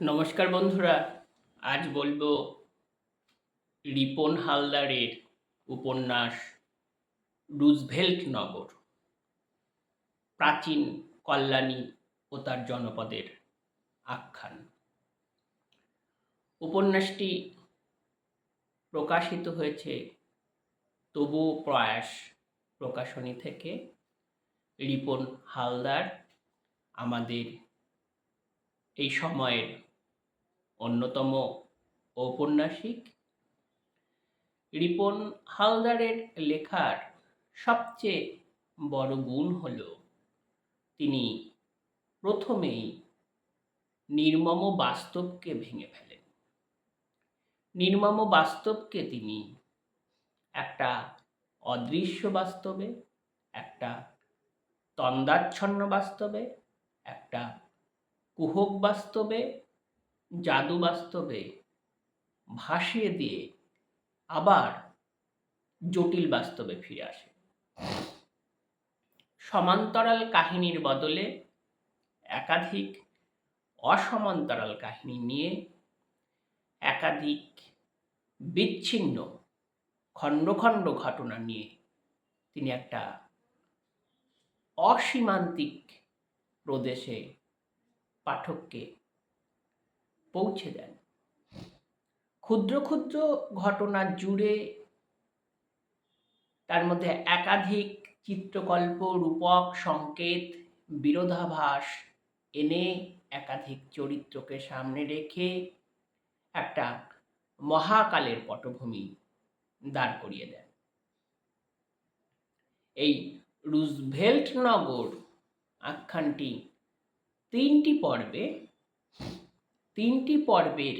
নমস্কার বন্ধুরা, আজ বলবো রিপন হালদারের উপন্যাস রুজভেল্ট নগর, প্রাচীন কল্যাণী ও তার জনপদের আখ্যান। উপন্যাসটি প্রকাশিত হয়েছে তবুও প্রয়াস প্রকাশনী থেকে। রিপন হালদার আমাদের এই সময়ের অন্যতম ঔপন্যাসিক। রিপন হালদারের লেখার সবচেয়ে বড় গুণ হল তিনি প্রথমেই নির্মম বাস্তবকে ভেঙে ফেলেন। নির্মম বাস্তবকে তিনি একটা অদৃশ্য বাস্তবে, একটা তন্দ্রাচ্ছন্ন বাস্তবে, একটা কুহক বাস্তবে, জাদু বাস্তবে ভাসিয়ে দিয়ে আবার জটিল বাস্তবে ফিরে আসে। সমান্তরাল কাহিনীর বদলে একাধিক অসমান্তরাল কাহিনী নিয়ে, একাধিক বিচ্ছিন্ন খণ্ড খণ্ড ঘটনা নিয়ে তিনি একটা অসীমান্তিক প্রদেশে পাঠককে পৌঁছে দেন। ক্ষুদ্র ক্ষুদ্র ঘটনা জুড়ে তার মধ্যে একাধিক চিত্রকল্প, রূপক, সংকেত, বিরোধাভাস এনে একাধিক চরিত্রকে সামনে রেখে একটা মহাকালের পটভূমি দাঁড় করিয়ে দেন। এই রুজভেল্ট নগর আখ্যানটি তিনটি পর্বের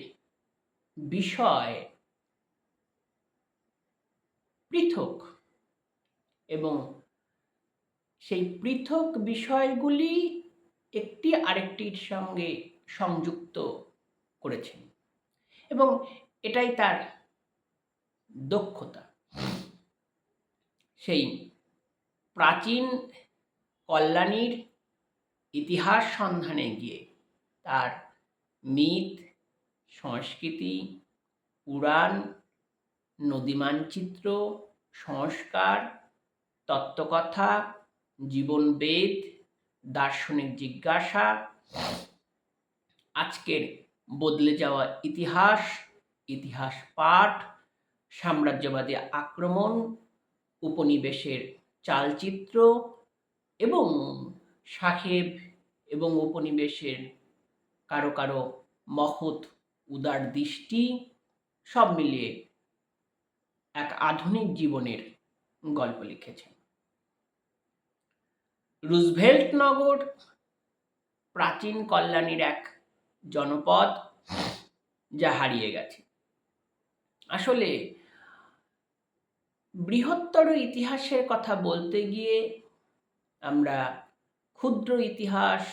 বিষয় পৃথক, এবং সেই পৃথক বিষয়গুলি একটি আরেকটির সঙ্গে সংযুক্ত করেছেন, এবং এটাই তার দক্ষতা। সেই প্রাচীন কল্যাণীর ইতিহাস সন্ধানে গিয়ে তার মিথ, সংস্কৃতি, পুরাণ, নদী মানচিত্র, সংস্কার, তত্ত্বকথা, জীবনবেদ, দার্শনিক জিজ্ঞাসা, আজকের বদলে যাওয়া ইতিহাস পাঠ, সাম্রাজ্যবাদী আক্রমণ, উপনিবেশের চালচিত্র এবং সাহেব এবং উপনিবেশের কারো কারো মহৎ উদার দৃষ্টি, সব মিলিয়ে এক আধুনিক জীবনের গল্প লিখেছেন। রুজভেল্ট নগর প্রাচীন কল্যাণীর এক জনপদ যা হারিয়ে গেছে। আসলে বৃহত্তর ইতিহাসের কথা বলতে গিয়ে আমরা ক্ষুদ্র ইতিহাস,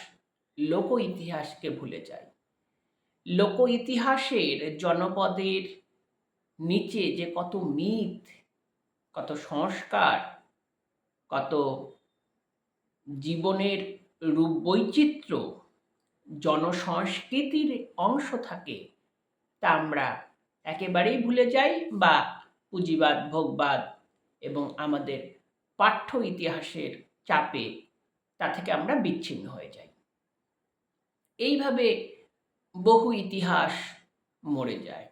লোক ইতিহাসকে ভুলে যাই। লোক ইতিহাসের জনপদের নিচে যে কত মিথ, কত সংস্কার, কত জীবনের রূপ বৈচিত্র্য, জনসংস্কৃতির অংশ থাকে, তা আমরা একেবারেই ভুলে যাই, বা পুঁজিবাদ, ভোগবাদ এবং আমাদের পাঠ্য ইতিহাসের চাপে তা থেকে আমরা বিচ্ছিন্ন হয়ে যাই। এইভাবে বহু ইতিহাস মরে যায়।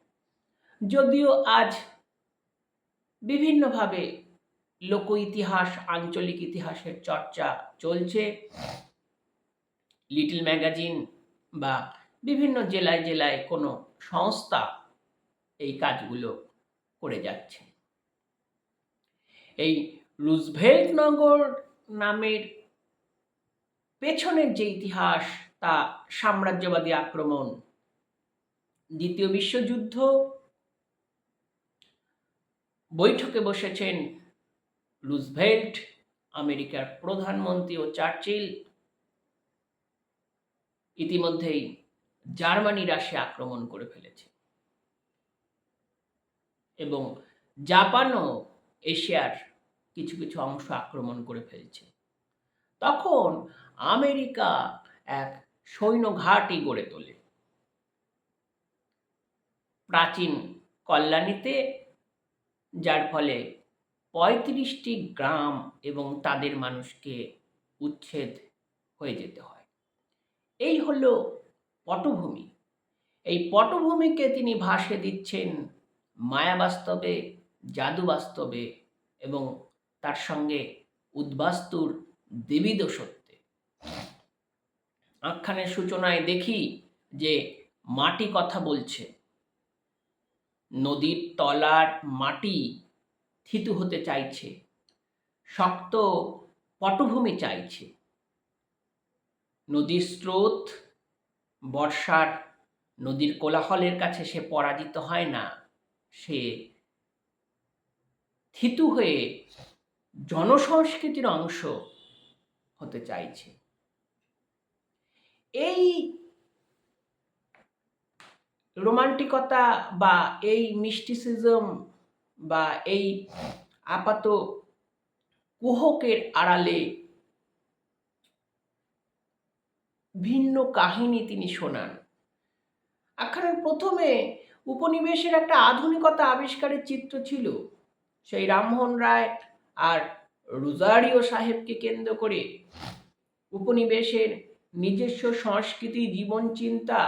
যদিও আজ বিভিন্নভাবে লোক ইতিহাস, আঞ্চলিক ইতিহাসের চর্চা চলছে, লিটল ম্যাগাজিন বা বিভিন্ন জেলায় জেলায় কোনো সংস্থা এই কাজগুলো করে যাচ্ছে। এই রুজভেল্ট নগর নামের পেছনের যে ইতিহাস, তা সাম্রাজ্যবাদী আক্রমণ, দ্বিতীয় বিশ্বযুদ্ধ, বৈঠকে বসেছেন রুজভেল্ট, আমেরিকার প্রধানমন্ত্রী ও চার্চিল, ইতিমধ্যেই জার্মানি রাশিয়া আক্রমণ করে ফেলেছে, এবং জাপানও এশিয়ার কিছু কিছু অংশ আক্রমণ করে ফেলছে। তখন আমেরিকা এক সৈন্য ঘাঁটি গড়ে তোলে প্রাচীন কল্যাণীতে, যার ফলে ৩৫টি গ্রাম এবং তাদের মানুষকে উচ্ছেদ হয়ে যেতে হয়। এই হলো পটভূমি। এই পটভূমিকে তিনি ভাসে দিচ্ছেন মায়া বাস্তবে, জাদু বাস্তবে এবং তার সঙ্গে উদ্বাস্তুর দেবীদস্যত্বে। আখ্যানের সূচনায় দেখি যে মাটি কথা বলছে, নদীর তলার মাটি থিতু হতে চাইছে, শক্ত পটভূমি চাইছে। নদীর স্রোত, বর্ষার নদীর কোলাহলের কাছে সে পরাজিত হয় না, সে থিতু হয়ে জনসংস্কৃতির অংশ হতে চাইছে। এই রোমান্টিকতা বা এই মিস্টিসিজম বা এই আপাত কুহকের আড়ালে ভিন্ন কাহিনী তিনি শোনান। আখ্যানের প্রথমে উপনিবেশের একটা আধুনিকতা আবিষ্কারের চিত্র ছিল। সেই রামমোহন রায় আর রোজারিও সাহেবকে কেন্দ্র করে উপনিবেশের নিজস্ব সংস্কৃতি, জীবন চিন্তা,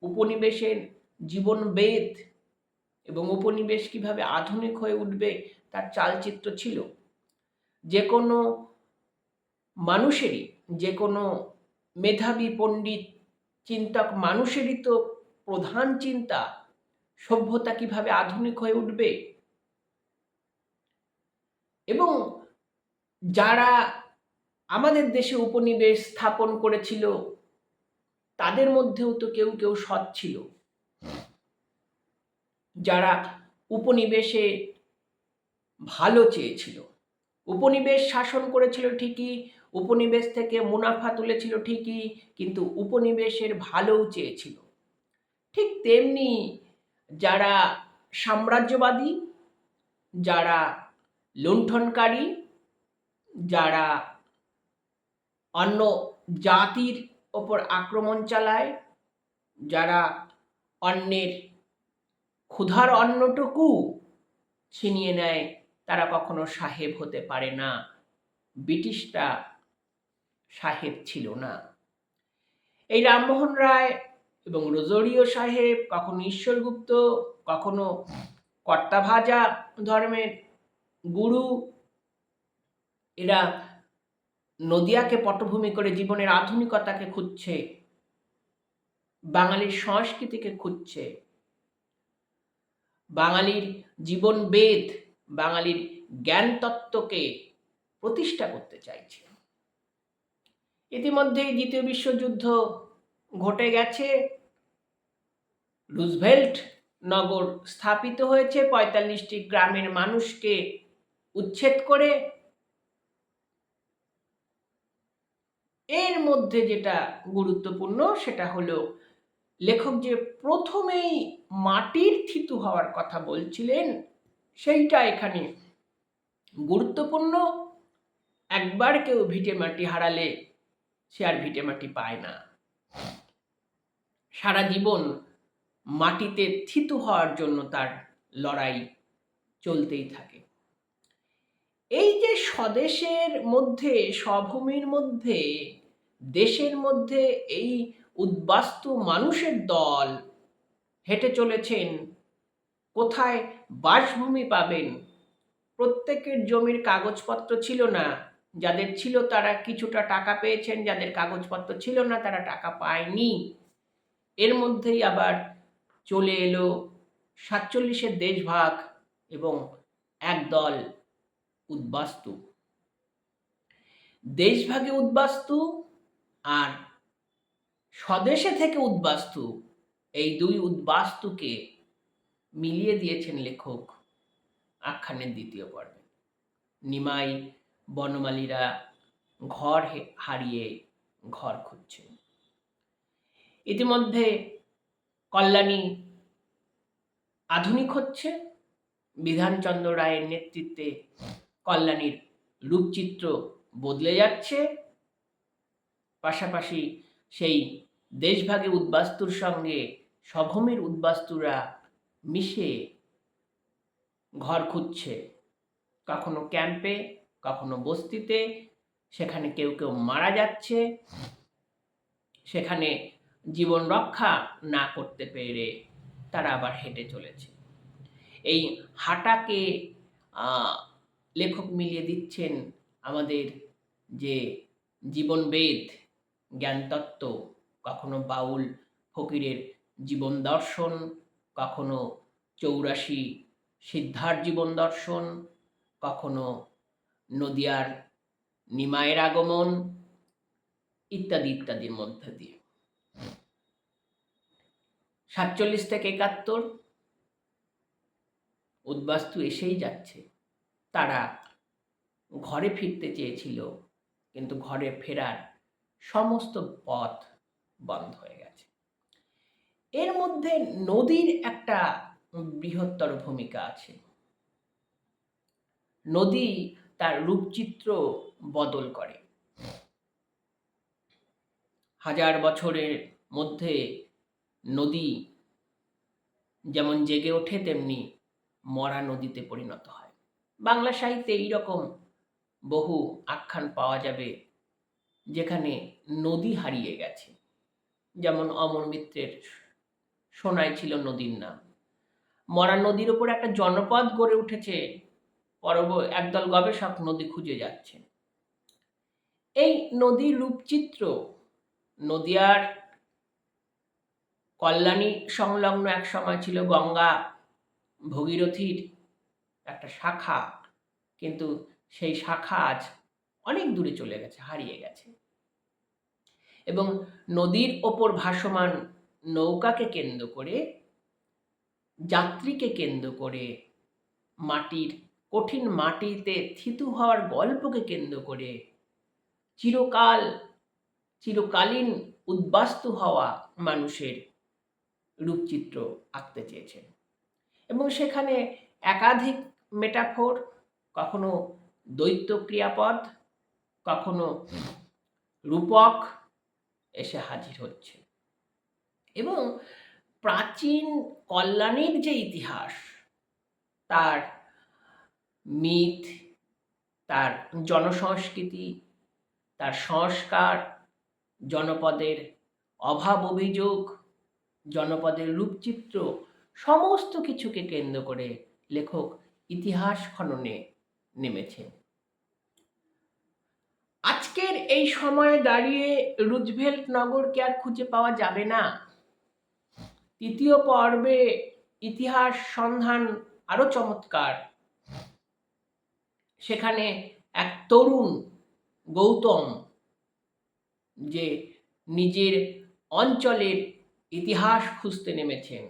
উপনিবেশের জীবনবেদ এবং উপনিবেশ কিভাবে আধুনিক হয়ে উঠবে তার চালচিত্র ছিল। যে কোনো মানুষেরই, যে কোনো মেধাবী পণ্ডিত চিন্তক মানুষেরই তো প্রধান চিন্তা সভ্যতা কিভাবে আধুনিক হয়ে উঠবে। এবং যারা আমাদের দেশে উপনিবেশ স্থাপন করেছিল তাদের মধ্যেও তো কেউ কেউ সৎ ছিল, যারা উপনিবেশে ভালো চেয়েছিল। উপনিবেশ শাসন করেছিল ঠিকই, উপনিবেশ থেকে মুনাফা তুলেছিল ঠিকই, কিন্তু উপনিবেশের ভালোও চেয়েছিল। ঠিক তেমনি যারা সাম্রাজ্যবাদী, যারা লুণ্ঠনকারী, যারা অন্য জাতির ওপর আক্রমণ চালায়, যারা অন্যের ক্ষুধার অন্নটুকু ছিনিয়ে নেয়, তারা কখনো সাহেব হতে পারে না। ব্রিটিশরা সাহেব ছিল না। এই রামমোহন রায় এবং রোজারিও সাহেব, কখনো ঈশ্বরগুপ্ত, কখনো কর্তাভাজা ধর্মের গুরু, এরা নদিয়াকে পটভূমি করে জীবনের আধুনিকতাকে খুঁজছে, বাঙালির সংস্কৃতিকে খুঁজছে, বাঙালির জীবনবেদ, বাঙালির জ্ঞান তত্ত্বকে প্রতিষ্ঠা করতে চাইছে। ইতিমধ্যেই দ্বিতীয় বিশ্বযুদ্ধ ঘটে গেছে, রুজভেল্ট নগর স্থাপিত হয়েছে ৪৫টি গ্রামের মানুষকে উচ্ছেদ করে। এর মধ্যে যেটা গুরুত্বপূর্ণ সেটা হলো লেখক যে প্রথমেই মাটির থিতু হওয়ার কথা বলছিলেন সেইটা এখানে গুরুত্বপূর্ণ। একবার কেউ ভিটেমাটি হারালে সে আর ভিটেমাটি পায় না, সারা জীবন মাটিতে থিতু হওয়ার জন্য তার লড়াই চলতেই থাকে। এই যে স্বদেশের মধ্যে, স্বভূমির মধ্যে, দেশের মধ্যে এই উদ্বাস্তু মানুষের দল হেঁটে চলেছেন, কোথায় বাসভূমি পাবেন? প্রত্যেকের জমির কাগজপত্র ছিল না, যাদের ছিল তারা কিছুটা টাকা পেয়েছেন, যাদের কাগজপত্র ছিল না তারা টাকা পায়নি। এর মধ্যেই আবার চলে এলো ৪৭-এর দেশভাগ এবং একদল উদ্বাস্তু। দেশভাগে উদ্বাস্তু আর স্বদেশে থেকে উদ্বাস্তু, এই দুই উদ্বাস্তুকে মিলিয়ে দিয়েছেন লেখক আখ্যানের দ্বিতীয় পর্বে। নিমাই বনমালীরা ঘর হারিয়ে ঘর খুঁজছেন। ইতিমধ্যে কল্যাণী আধুনিক হচ্ছে, বিধানচন্দ্র রায়ের নেতৃত্বে কল্যাণীর রূপচিত্র বদলে যাচ্ছে। পাশাপাশি সেই দেশভাগে উদ্বাস্তুর সঙ্গে স্বভূমির উদ্বাস্তুরা মিশে ঘর খুঁজছে, কখনো ক্যাম্পে, কখনো বস্তিতে। সেখানে কেউ কেউ মারা যাচ্ছে, সেখানে জীবন রক্ষা না করতে পেরে তারা আবার হেঁটে চলেছে। এই হাঁটাকে লেখক মিলিয়ে দিচ্ছেন আমাদের যে জীবনবেদ, জ্ঞানতত্ত্ব, কখনো বাউল ফকিরের জীবন দর্শন, কখনো ৮৪ সিদ্ধার জীবন দর্শন, কখনো নদিয়ার নিমাইয়ের আগমন, ইত্যাদি ইত্যাদির মধ্যে দিয়ে ৪৭ থেকে ৭১ উদ্বাস্তু এসেই যাচ্ছে। তারা ঘরে ফিরতে চেয়েছিল, কিন্তু ঘরে ফেরার সমস্ত পথ বন্ধ হয়ে গেছে। এর মধ্যে নদীর একটা বৃহত্তর ভূমিকা আছে। নদী তার রূপচিত্র বদল করে। ১০০০ বছরের মধ্যে নদী যেমন জেগে ওঠে, তেমনি মরা নদীতে পরিণত হয়। বাংলা সাহিত্যে এইরকম বহু আখ্যান পাওয়া যাবে যেখানে নদী হারিয়ে গেছে। যেমন অমর মিত্রের সোনায় ছিল নদীর নাম। মরা নদীর ওপর একটা জনপদ গড়ে উঠেছে, একদল গবেষক নদী খুঁজে যাচ্ছে। এই নদীর রূপচিত্র নদিয়ার কল্যাণী সংলগ্ন এক সময় ছিল গঙ্গা ভগীরথীর একটা শাখা, কিন্তু সেই শাখা আজ অনেক দূরে চলে গেছে, হারিয়ে গেছে। এবং নদীর ওপর ভাসমান নৌকাকে কেন্দ্র করে, যাত্রীকে কেন্দ্র করে, কঠিন মাটিতে থিতু হওয়ার গল্পকে কেন্দ্র করে চিরকালীন উদ্বাস্তু হওয়া মানুষের রূপচিত্র আঁকতে চেয়েছেন। এবং সেখানে একাধিক মেটাফোর, কখনো দ্বৈত ক্রিয়াপদ, কখনো রূপক এসে হাজির হচ্ছে। এবং প্রাচীন কল্যাণীর যে ইতিহাস, তার মিথ, তার জনসংস্কৃতি, তার সংস্কার, জনপদের অভাব অভিযোগ, জনপদের রূপচিত্র, সমস্ত কিছুকে কেন্দ্র করে লেখক ইতিহাস খননে নেমেছেন। আজকের এই সময়ে দাঁড়িয়ে রুজভেল্ট নগরকে আর খুঁজে পাওয়া যাবে না। তৃতীয় পর্বে ইতিহাস সন্ধান আরো চমৎকার। সেখানে এক তরুণ গৌতম, যে নিজের অঞ্চলের ইতিহাস খুঁজতে নেমেছেন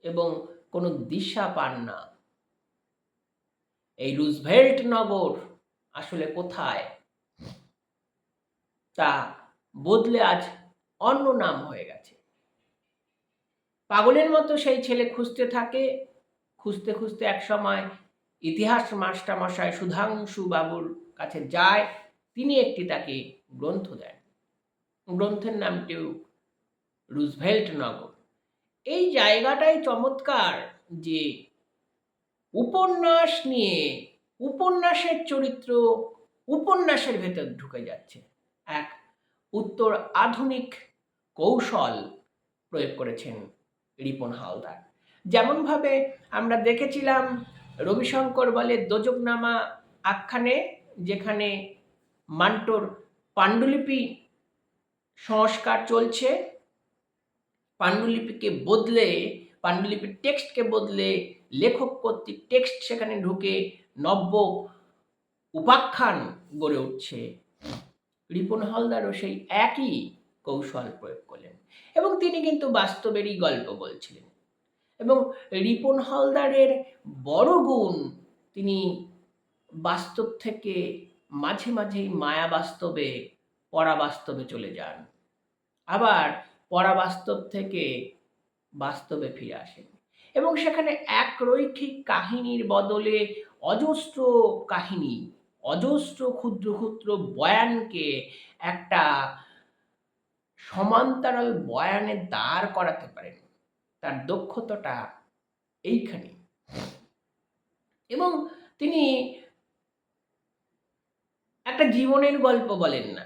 এবং কোনো দিশা পান না। এই রুজভেল্ট নগর আসলে কোথায়, তা বদলে আজ অন্য নাম হয়ে গেছে। পাগলের মতো সেই ছেলে খুঁজতে থাকে। খুঁজতে খুঁজতে একসময় ইতিহাস মাস্টারমশাই সুধাংশু বাবুর কাছে যায়। তিনি একটি তাকে গ্রন্থ দেন। গ্রন্থের নামটিও রুজভেল্ট নগর। এই জায়গাটাই চমৎকার যে উপন্যাস নিয়ে, উপন্যাসের চরিত্র উপন্যাসের ভেতর ঢুকে যাচ্ছে। এক উত্তর আধুনিক কৌশল প্রয়োগ করেছেন রিপন হালদার। যেমনভাবে আমরা দেখেছিলাম রবিশঙ্কর বলে দোজকনামা আখ্যানে, যেখানে মান্টোর পাণ্ডুলিপি সংস্কার চলছে, পাণ্ডুলিপির টেক্সটকে বদলে লেখক কর্তৃক টেক্সট সেখানে ঢুকে নব্য উপাখ্যান গড়ে উঠছে। রিপন হালদারও সেই একই কৌশল প্রয়োগ করলেন এবং তিনি কিন্তু বাস্তবেরই গল্প বলছিলেন। এবং রিপন হালদারের বড় গুণ, তিনি বাস্তব থেকে মাঝে মাঝেই মায়া বাস্তবে, পরাবাস্তবে চলে যান, আবার পরাবাস্তব থেকে বাস্তবে ফিরে আসেন এবং সেখানে এক রৈখিক কাহিনীর বদলে অজস্র কাহিনী, অজস্র ক্ষুদ্র ক্ষুদ্র বয়ানকে একটা সমান্তরাল বয়ানে দাঁড় করাতে পারেন। তার দক্ষতাটা এইখানে। এবং তিনি একটা জীবনের গল্প বলেন না,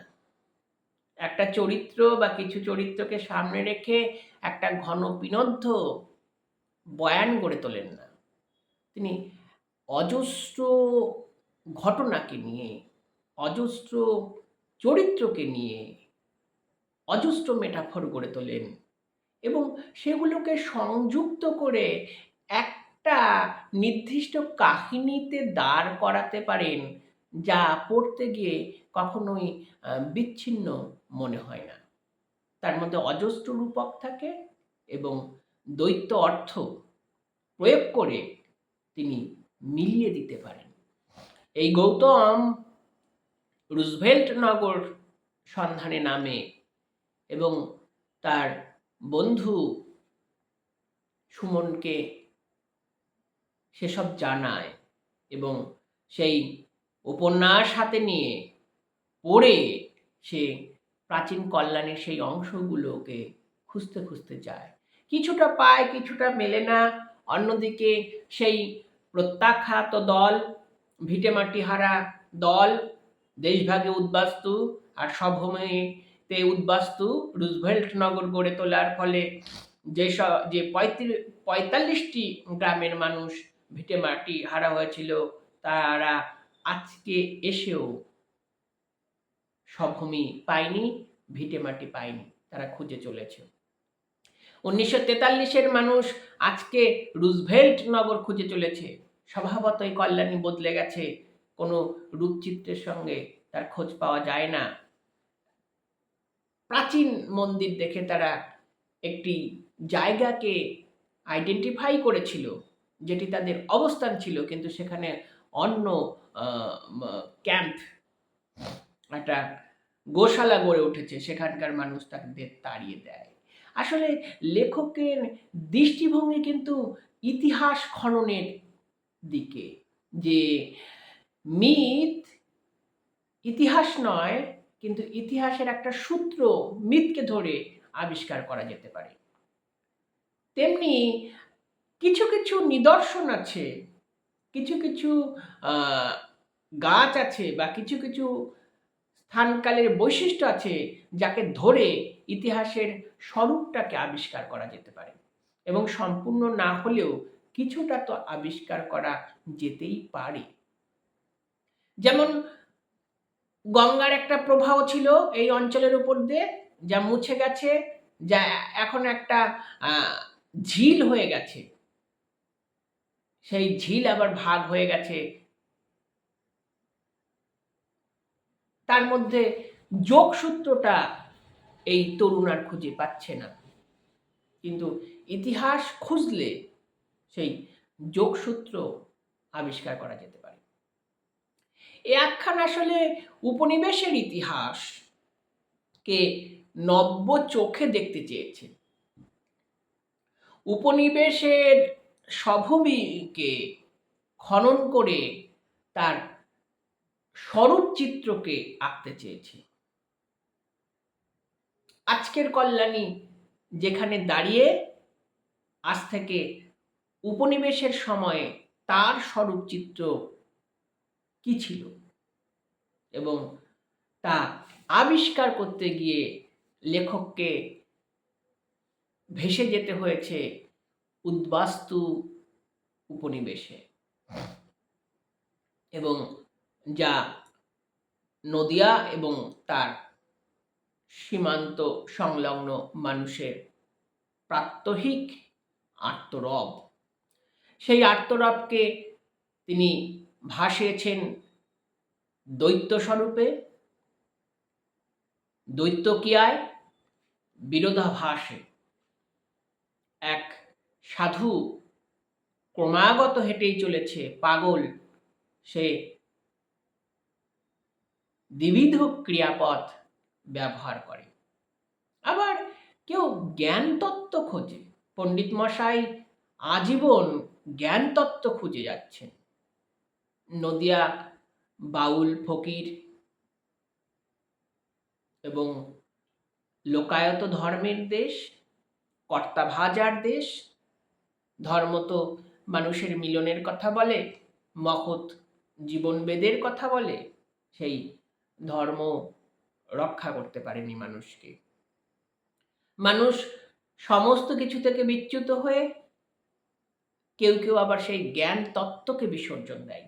একটা চরিত্র বা কিছু চরিত্রকে সামনে রেখে একটা ঘন বিনোদ্য বয়ান গড়ে তোলেন না। তিনি অজস্র ঘটনাকে নিয়ে, অজস্র চরিত্রকে নিয়ে অজস্র মেটাফর গড়ে তোলেন এবং সেগুলোকে সংযুক্ত করে একটা নির্দিষ্ট কাহিনীতে দাঁড় করাতে পারেন, যা পড়তে গিয়ে কখনোই বিচ্ছিন্ন মনে হয় না। তার মধ্যে অজস্র রূপক থাকে এবং দ্বৈত অর্থ প্রয়োগ করে তিনি মিলিয়ে দিতে পারেন। এই গৌতম রুজভেল্ট নগর সন্ধানে নামে এবং তার বন্ধু সুমনকে সেসব জানায় এবং সেই উপন্যাস হাতে নিয়ে পড়ে সে প্রাচীন কল্যাণের সেই অংশগুলোকে খুঁজতে খুঁজতে যায়। কিছুটা পায়, কিছুটা মেলে না। অন্যদিকে সেই প্রত্যাখ্যাত দল, ভিটেমাটিহারা দল, দেশভাগে উদ্বাস্তু আর স্বভূমিতে উদ্বাস্তু রুজভেল্ট নগর গড়ে তোলার ফলে যে ৪৫টি গ্রামের মানুষ ভিটেমাটি হারা হয়েছিল, তারা আজকে এসেও স্বভূমি পায়নি, ভিটেমাটি পায়নি, তারা খুঁজে চলেছে। ১৯৪৩-এর মানুষ আজকে রুজভেল্ট নগর খুঁজে চলেছে। স্বভাবতই কল্যাণী বদলে গেছে, কোনো রূপচিত্রের সঙ্গে তার খোঁজ পাওয়া যায় না। প্রাচীন মন্দির দেখে তারা একটি জায়গাকে আইডেন্টিফাই করেছিল, যেটি তাদের অবস্থান ছিল, কিন্তু সেখানে অন্য ক্যাম্প, একটা গোশালা গড়ে উঠেছে, সেখানকার মানুষ তাদের তাড়িয়ে দেয়। আসলে লেখকের দৃষ্টিভঙ্গি কিন্তু ইতিহাস খননের দিকে, যে মিথ ইতিহাস নয়, কিন্তু ইতিহাসের একটা সূত্র মিথকে ধরে আবিষ্কার করা যেতে পারে। তেমনি কিছু কিছু নিদর্শন আছে, কিছু কিছু গাছ আছে বা কিছু কিছু স্থানকালের বৈশিষ্ট্য আছে, যাকে ধরে ইতিহাসের স্বরূপটাকে আবিষ্কার করা যেতে পারে এবং সম্পূর্ণ না হলেও কিছুটা তো আবিষ্কার করা যেতেই পারে। যেমন গঙ্গার একটা প্রবাহ ছিল এই অঞ্চলের উপর দিয়ে, যা মুছে গেছে, যা এখন একটা ঝিল হয়ে গেছে। সেই ঝিল আবার ভাগ হয়ে গেছে, তার মধ্যে যোগসূত্রটা এই তরুণ আর খুঁজে পাচ্ছে না, কিন্তু ইতিহাস খুঁজলে সেই যোগসূত্র আবিষ্কার করা যেতে পারে। এ একখান আসলে উপনিবেশের ইতিহাসকে নব্য চোখে দেখতে চেয়েছে। উপনিবেশের স্বভূমিকে খনন করে তার স্বরূপ চিত্রকে আঁকতে চেয়েছে। আজকের কল্যাণী যেখানে দাঁড়িয়ে, আজ থেকে উপনিবেশের সময়ে তার স্বরূপ চিত্র কি ছিল এবং তা আবিষ্কার করতে গিয়ে লেখককে ভেসে যেতে হয়েছে উদ্বাস্তু উপনিবেশে, এবং যা নদিয়া এবং তার সীমান্ত সংলগ্ন মানুষের প্রাত্যহিক আর্তরব। সেই আর্তরবকে তিনি ভাসিয়েছেন দৈত্য স্বরূপে, দৈত্যকিয়ায়, বিরোধাভাসে। এক সাধু ক্রমাগত হেঁটেই চলেছে, পাগল, সে দ্বিবিধ ক্রিয়াপদ ব্যবহার করে। আবার কেউ জ্ঞান তত্ত্ব খোঁজে, পণ্ডিত মশাই আজীবন জ্ঞান তত্ত্ব খুঁজে যাচ্ছেন। নদিয়া বাউল ফকির এবং লোকায়ত ধর্মের দেশ, কর্তা ভাজার দেশ। ধর্ম তো মানুষের মিলনের কথা বলে, মহৎ জীবনবেদের কথা বলে, সেই ধর্ম রক্ষা করতে পারেনি মানুষকে। মানুষ সমস্ত কিছু থেকে বিচ্যুত হয়ে কেউ কেউ আবার সেই জ্ঞান তত্ত্বকে বিসর্জন দেয়।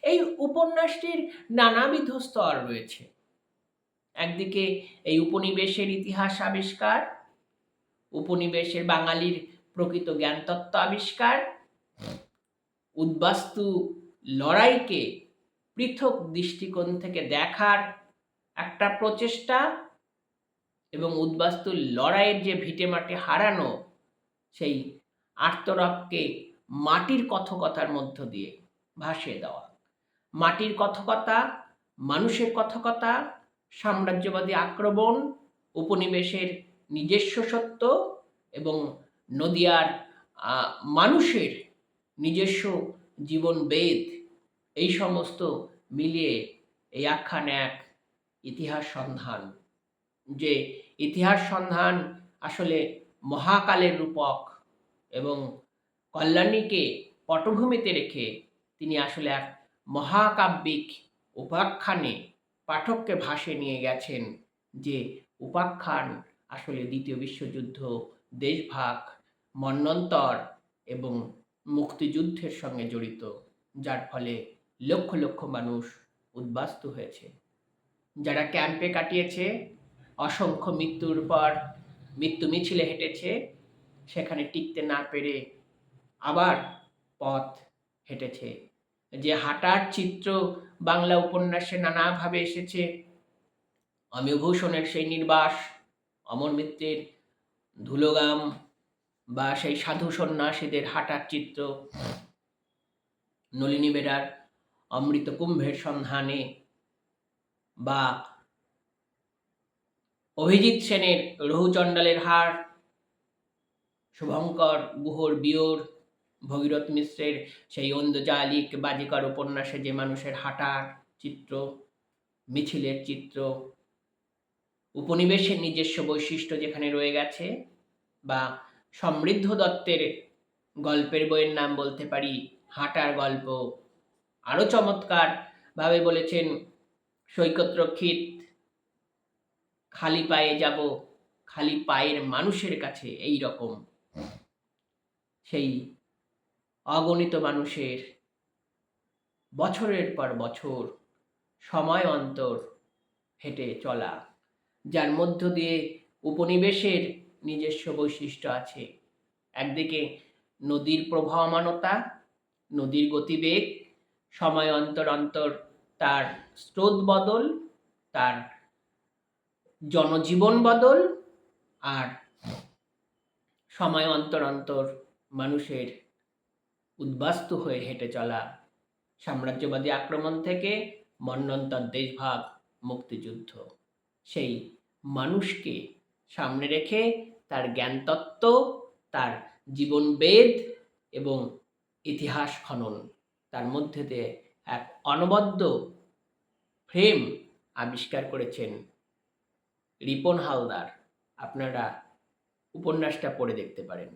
এই উপন্যাসটির নানাবিধ স্তর রয়েছে। একদিকে এই উপনিবেশের ইতিহাস আবিষ্কার, উপনিবেশের বাঙালির প্রকৃত জ্ঞানতত্ত্ব আবিষ্কার, উদ্বাস্তু লড়াইকে পৃথক দৃষ্টিকোণ থেকে দেখার একটা প্রচেষ্টা, এবং উদ্বাস্তু লড়াইয়ের যে ভিটেমাটি হারানো সেই আর্তরবকে মাটির কথকতার মধ্য দিয়ে ভাসিয়ে দেওয়া। মাটির কথকতা, মানুষের কথকতা, সাম্রাজ্যবাদী আক্রমণ, উপনিবেশের নিজস্ব সত্য এবং নদিয়ার মানুষের নিজস্ব জীবনবেদ, এই সমস্ত মিলিয়ে এই আখ্যান এক ইতিহাস সন্ধান। যে ইতিহাস সন্ধান আসলে মহাকালের রূপক এবং কল্যাণীকে পটভূমিতে রেখে তিনি আসলে এক মহাকাব্যিক উপাখ্যানে পাঠককে ভাসিয়ে নিয়ে গেছেন, যে উপাখ্যান আসলে দ্বিতীয় বিশ্বযুদ্ধ, দেশভাগ, মন্বন্তর এবং মুক্তিযুদ্ধের সঙ্গে জড়িত, যার ফলে লক্ষ লক্ষ মানুষ উদ্বাস্তু হয়েছে। যারা ক্যাম্পে কাটিয়েছে, অসংখ্য মৃত্যুর পর মৃত্যু মিছিলে হেঁটেছে, সেখানে টিকতে না পেরে আবার পথ হেঁটেছে। যে হাঁটার চিত্র বাংলা উপন্যাসে নানাভাবে এসেছে, অমিয়ভূষণের সেই নির্বাস, অমর মিত্রের ধুলোগাম, বা সেই সাধু সন্ন্যাসীদের হাঁটার চিত্র, নলিনী বেরার অমৃত কুম্ভের সন্ধানে, বা অভিজিৎ সেনের রঘুচণ্ডালের হার, শুভঙ্কর গুহর বিয়োর, ভগীরথ মিশ্রের সেই ঐন্দ্রজালিক বাজিকর উপন্যাসে যে মানুষের হাঁটার চিত্র, মিছিলের চিত্র, উপনিবেশের নিজস্ব বৈশিষ্ট্য যেখানে রয়ে গেছে, বা সমৃদ্ধ দত্তের গল্পের বইয়ের নাম বলতে পারি হাঁটার গল্প। আরও চমৎকার ভাবে বলেছেন সৈকত রক্ষিত, খালি পায়ে যাব, খালি পায়ের মানুষের কাছে। এই রকম সেই অগণিত মানুষের বছরের পর বছর সময় অন্তর হেঁটে চলা, যার মধ্য দিয়ে উপনিবেশের নিজস্ব বৈশিষ্ট্য আছে। একদিকে নদীর প্রবাহমানতা, নদীর গতিবেগ, সময় অন্তর অন্তর তার স্রোত বদল, তার জনজীবন বদল, আর সময় অন্তর অন্তর মানুষের উদ্বাস্তু হয়ে হেঁটে চলা, সাম্রাজ্যবাদী আক্রমণ থেকে মন্বন্তর, দেশভাগ, মুক্তিযুদ্ধ। সেই মানুষকে সামনে রেখে তার জ্ঞানতত্ত্ব, তার জীবনবেদ এবং ইতিহাস খনন, তার মধ্যে দিয়ে এক অনবদ্য ফ্রেম আবিষ্কার করেছেন রিপন হালদার। আপনারা উপন্যাসটা পড়ে দেখতে পারেন।